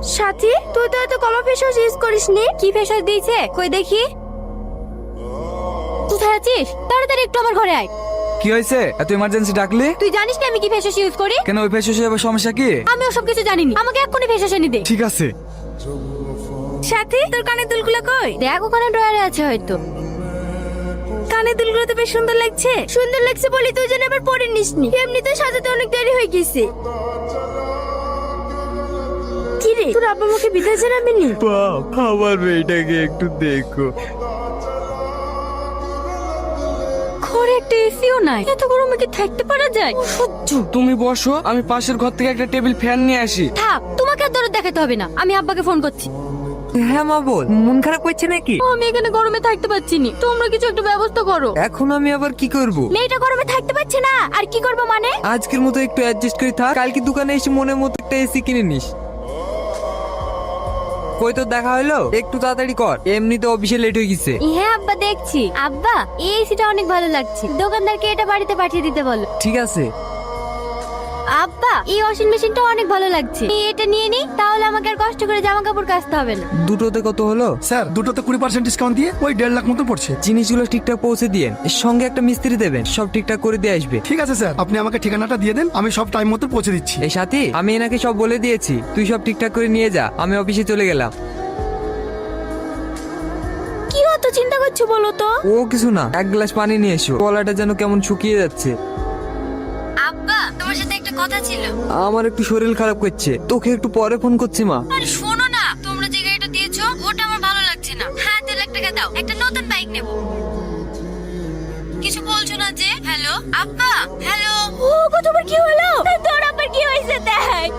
সাথী, তুই তো এত কমা ফেস ওয়াশ ইউজ করিসনি। কি ফেস ওয়াশ দিয়েছে কই দেখি। কোথায় আছিস? তাড়াতাড়ি একটু আমার ঘরে আয়। কি হয়েছে? এত ইমার্জেন্সি ডাকলি? তুই জানিস না আমি কি ফেস ওয়াশ ইউজ করি? কেন, ওই ফেস ওয়াশে আবার সমস্যা কি? আমি ওসব কিছু জানিনি, আমাকে এক্ষুনি ফেস ওয়াশ এনে দে। ঠিক আছে। সাথী, তোর কানের দুলগুলো কই? দেখ ওখানে ড্রয়ারে আছে হয়তো। কানের দুলগুলো তো বেশ সুন্দর লাগছে। সুন্দর লাগছে বলি তুই যেন আবার পরে নিসনি। এমনিতেই সাজাতে অনেক দেরি হয়ে গেছে। কি রে, তোর আব্বা আমাকে বিদায় জানাবেনি? বাপ, আমার মেয়েটাকে একটু দেখো। ঘরে একটা এসিও নাই, এত গরমে কি থাকতে পারা যায়? সহ্য। তুমি বসো, আমি পাশের ঘর থেকে একটা টেবিল ফ্যান নিয়ে আসি। থাক, তোমাকে আর দরদ দেখাতে হবে না, আমি আব্বাকে ফোন করছি। হ্যাঁ মা বল, মন খারাপ করছে নাকি? আমি এখানে গরমে থাকতে পারছি না, তোমরা কিছু একটা ব্যবস্থা করো। এখন আমি আবার কি করব? মেয়েটা গরমে থাকতে পারছে না, আর কি করবো মানে? আজকের মতো একটু অ্যাডজাস্ট করে থাক, কালকে দোকানে এসে মনের মতো একটা এসি কিনে নিস। কই তো দেখা হলো, একটু তাড়াতাড়ি কর, এমনিতে অফিসে লেট হয়ে গেছে। হ্যাঁ আব্বা দেখছি। আব্বা, এই এসিটা অনেক ভালো লাগছে, দোকানদারকে এটা বাড়িতে পাঠিয়ে দিতে বলো। ঠিক আছে। আব্বা, এই ওয়াশিং মেশিনটা অনেক ভালো লাগছে, এই এটা নিয়ে নি, তাহলে আমাকে আর কষ্ট করে জামা কাপড় কাচতে হবে না। দুটোতে কত হলো? স্যার, দুটোতে 20% ডিসকাউন্ট দিয়ে ওই 1.5 লাখ মতো পড়ছে। জিনিসগুলো ঠিকঠাক পৌঁছে দিয়েন, এর সঙ্গে একটা মিস্ত্রি দেবেন, সব ঠিকঠাক করে দিয়ে আসবে। ঠিক আছে স্যার, আপনি আমাকে ঠিকানাটা দিয়ে দেন, আমি সব টাইম মতো পৌঁছে দিচ্ছি। এই সাথী, আমি এনাকে সব বলে দিয়েছি, তুই সব ঠিকঠাক করে নিয়ে যা, আমি অফিসে চলে গেলাম। কি অত চিন্তা করছো বলো তো? ও কিছু না, এক গ্লাস পানি নিয়ে এসো, গলাটা যেন কেমন শুকিয়ে যাচ্ছে। আব্বা, তোমার সাথে একটা কথা ছিল। আমার একটু শরীর খারাপ করছে, তোকে একটু পরে ফোন করছি মা। আরে শোনো না, তোমরা যে গাড়িটা দিয়েছো ওটা আমার ভালো লাগছে না। হ্যাঁ, 3 লাখ টাকা দাও, একটা নতুন বাইক নেব। কিছু বলছো না যে? হ্যালো আব্বা, হ্যালো। ও, তোমার কি হলো? তোর আবার কি হয়েছে দেখ।